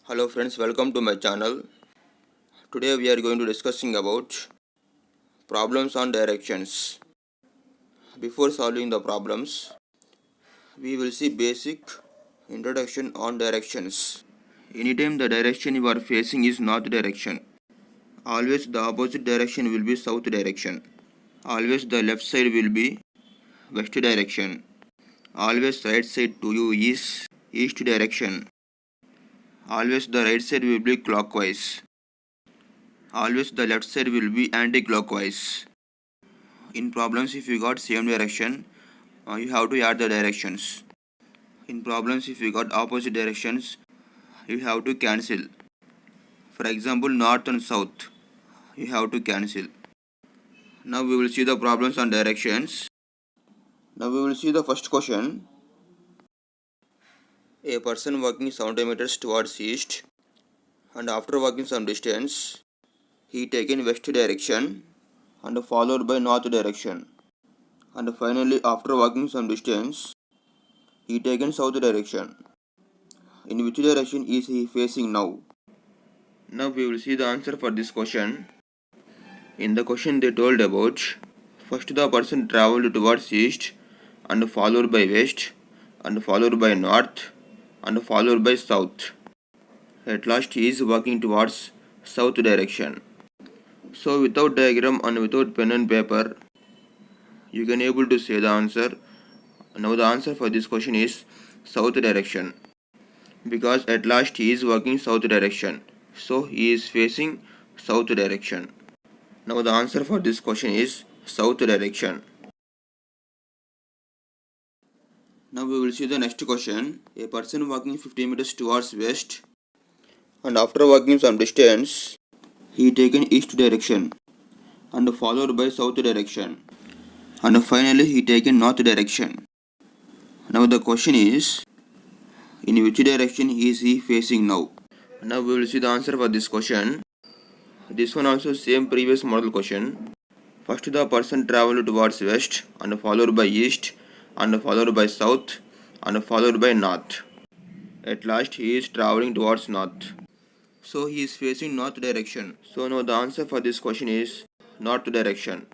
Hello friends, welcome to my channel. Today we are going to discussing about problems on directions. Before solving the problems, we will see basic introduction on directions. Anytime the direction you are facing is north direction, always the opposite direction will be south direction. Always the left side will be west direction. Always right side to you is east direction. Always the right side will be clockwise. Always the left side will be anti-clockwise. In problems, if you got same direction, you have to add the directions. In problems, if you got opposite directions, you have to cancel. For example, north and south, you have to cancel. Now we will see the problems on directions. Now we will see the first question. A person walking 70 meters towards east, and after walking some distance, he taken west direction and followed by north direction. And finally, after walking some distance, he taken south direction. In which direction is he facing now? Now we will see the answer for this question. In the question they told about, first the person travelled towards east and followed by west and followed by north and followed by south. At last he is walking towards south direction. So without diagram and without pen and paper, you can able to say the answer. Now the answer for this question is south direction, because at last he is walking south direction, so he is facing south direction. Now the answer for this question is south direction. Now we will see the next question. A person walking 50 meters towards west, and after walking some distance, he taken east direction and followed by south direction, and finally he taken north direction. Now the question is, in which direction is he facing now? Now we will see the answer for this question. This one also same previous model question. First the person travelled towards west and followed by east and followed by south and followed by north. At last he is travelling towards north, so he is facing north direction. So now the answer for this question is north direction.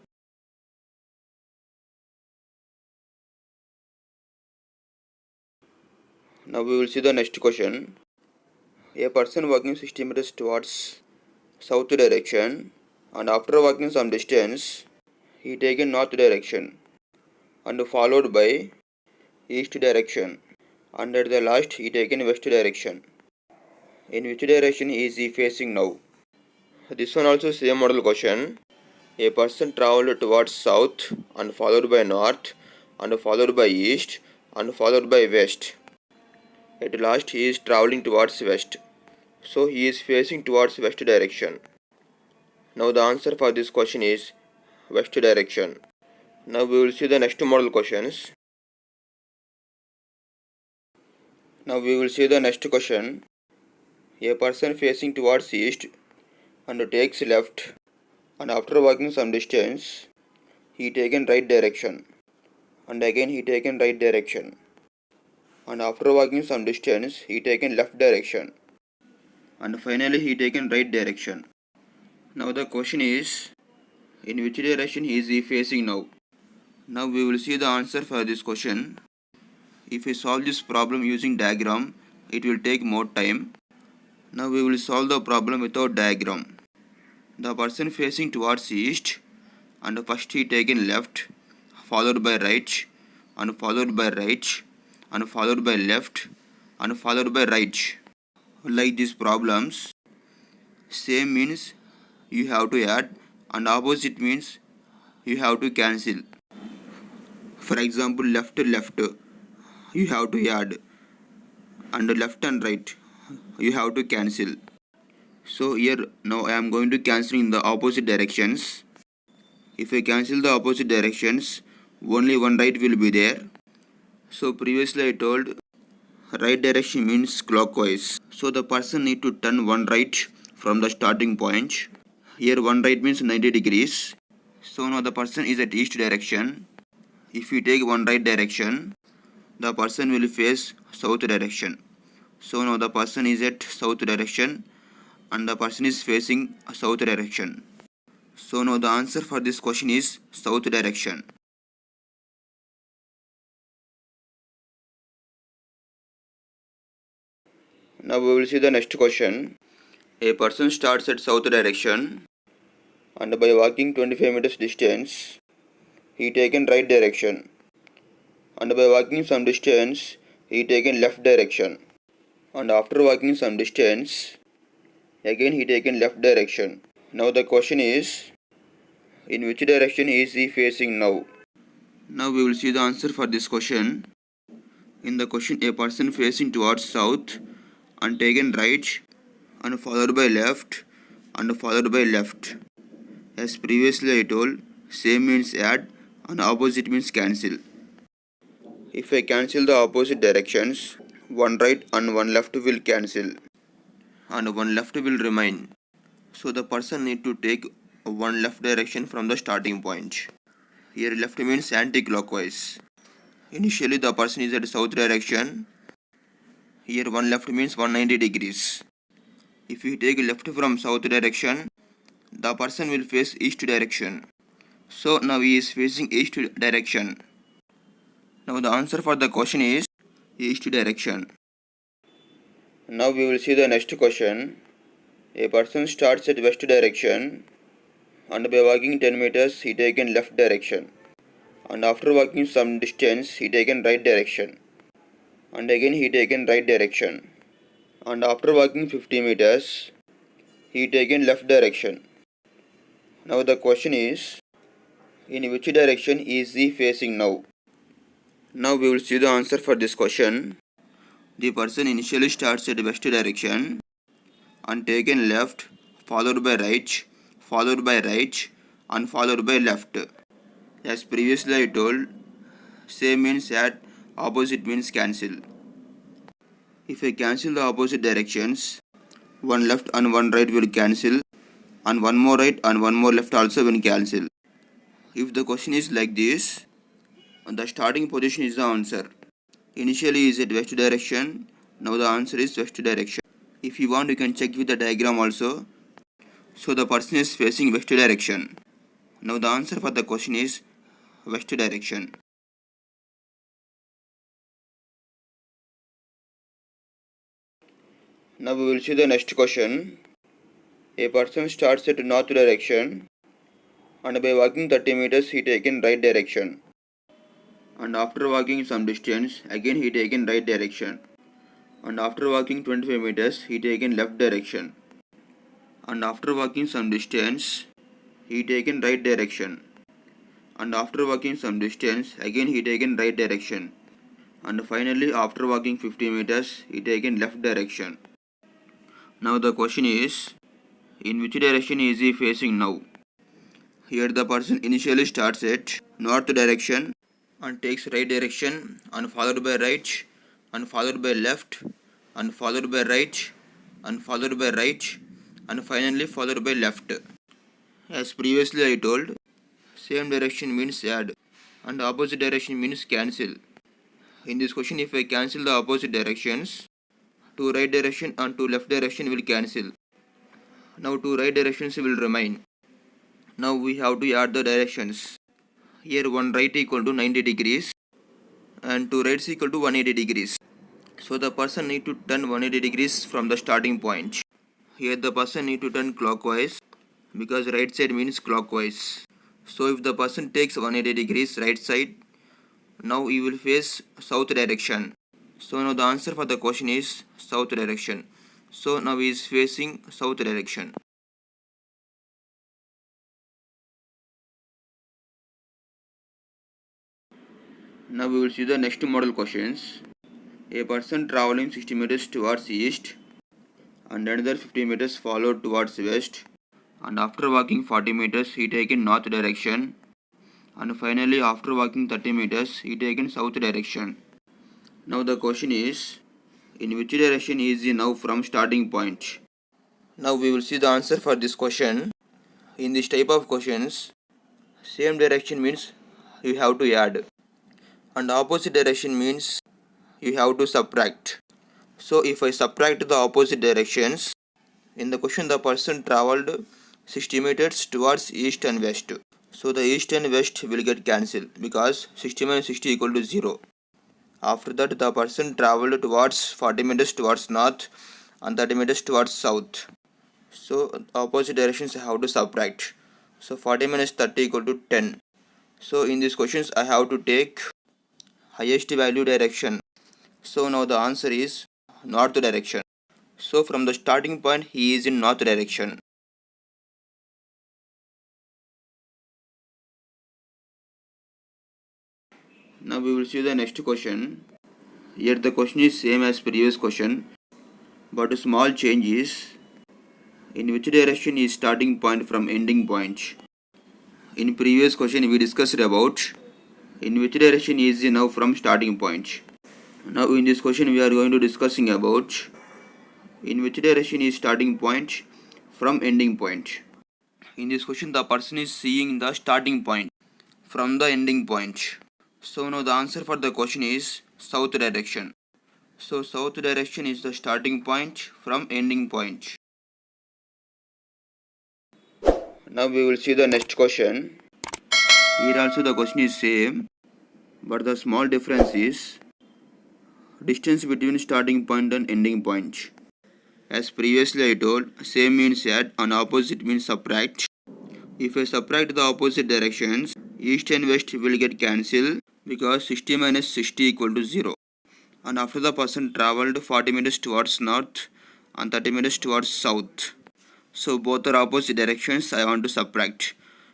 Now we will see the next question. A person walking 60 meters towards south direction, and after walking some distance, he taken north direction and followed by east direction, and at the last he taken west direction. In which direction is he facing now? This one also same model question. A person travelled towards south and followed by north and followed by east and followed by west. At last he is travelling towards west, so he is facing towards west direction. Now the answer for this question is west direction. Now we will see the next model questions. Now we will see the next question. A person facing towards east and takes left, and after walking some distance, he taken right direction, and again he taken right direction, and after walking some distance, he taken left direction, and finally he taken right direction. Now the question is, in which direction is he facing now? Now we will see the answer for this question. If we solve this problem using diagram, it will take more time. Now we will solve the problem without diagram. The person facing towards east, and first he taken left, followed by right, and followed by right, and followed by left, and followed by right. Like these problems, same means you have to add, and opposite means you have to cancel. For example, left you have to add, and left and right you have to cancel. So here now I am going to cancel in the opposite directions. If I cancel the opposite directions, only one right will be there. So previously I told right direction means clockwise. So the person need to turn one right from the starting point. Here one right means 90 degrees. So now the person is at east direction. If you take one right direction, the person will face south direction. So now the person is at south direction and the person is facing south direction. So now the answer for this question is south direction. Now we will see the next question. A person starts at south direction and by walking 25 meters distance, he taken right direction. And by walking some distance, he taken left direction. And after walking some distance, again he taken left direction. Now the question is, in which direction is he facing now? Now we will see the answer for this question. In the question, a person facing towards south and taken right and followed by left and followed by left. As previously I told, same means add and opposite means cancel. If I cancel the opposite directions, one right and one left will cancel and one left will remain. So the person need to take one left direction from the starting point. Here left means anti-clockwise. Initially the person is at south direction. Here one left means 190 degrees. If we take left from south direction, the person will face east direction. So now he is facing east direction. Now the answer for the question is east direction. Now we will see the next question. A person starts at west direction and by walking 10 meters he taken left direction. And after walking some distance he taken right direction. And again he taken right direction. And after walking 50 meters he taken left direction. Now the question is, in which direction is he facing now? Now we will see the answer for this question. The person initially starts at west direction and taken left, followed by right, followed by right and followed by left. As previously I told, same means add, opposite means cancel. If I cancel the opposite directions, one left and one right will cancel and one more right and one more left also will cancel. If the question is like this, the starting position is the answer. Initially is at west direction, now the answer is west direction. If you want you can check with the diagram also. So the person is facing west direction. Now the answer for the question is west direction. Now we will see the next question. A person starts at north direction and by walking 30 meters he taken right direction. And after walking some distance again he taken right direction. And after walking 25 meters he taken left direction. And after walking some distance he taken right direction. And after walking some distance again he taken right direction. And finally after walking 50 meters he taken left direction. Now the question is, in which direction is he facing now? Here the person initially starts at north direction and takes right direction and followed by right and followed by left and followed by right and followed by right and finally followed by left. As previously I told, same direction means add and opposite direction means cancel. In this question if I cancel the opposite directions, two right direction and two left direction will cancel. Now two right directions will remain. Now we have to add the directions. Here one right equal to 90 degrees and two rights equal to 180 degrees. So the person need to turn 180 degrees from the starting point. Here the person need to turn clockwise because right side means clockwise. So if the person takes 180 degrees right side, now he will face south direction. So now the answer for the question is south direction. So now he is facing south direction. Now we will see the next model questions. A person traveling 60 meters towards east and another 50 meters followed towards west, and after walking 40 meters he taken north direction, and finally after walking 30 meters he taken south direction. Now the question is, in which direction is he now from starting point? Now we will see the answer for this question. In this type of questions, same direction means you have to add and opposite direction means you have to subtract. So if I subtract the opposite directions, in the question the person traveled 60 meters towards east and west. So the east and west will get cancelled because 60 minus 60 equal to 0. After that the person traveled towards 40 meters towards north and 30 meters towards south. So opposite directions I have to subtract. So 40 minus 30 equal to 10. So in these questions I have to take highest value direction. So now the answer is north direction. So from the starting point he is in north direction. Now we will see the next question. Here the question is same as previous question, but a small change is in which direction is starting point from ending point. In previous question we discussed about in which direction is now from starting point. Now in this question we are going to discussing about in which direction is starting point from ending point. In this question the person is seeing the starting point from the ending point. So now the answer for the question is south direction. So south direction is the starting point from ending point. Now we will see the next question. Here also the question is same, but the small difference is distance between starting point and ending point. As previously I told, same means add and opposite means subtract. If I subtract the opposite directions, east and west will get cancelled because 60 minus 60 equal to 0. And after the person travelled 40 minutes towards north and 30 minutes towards south. So both are opposite directions I want to subtract.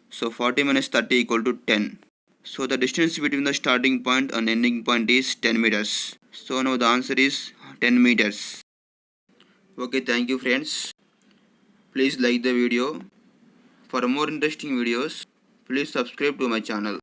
So 40 minus 30 equal to 10. So the distance between the starting point and ending point is 10 meters. So now the answer is 10 meters. Okay, thank you friends. Please like the video. For more interesting videos, please subscribe to my channel.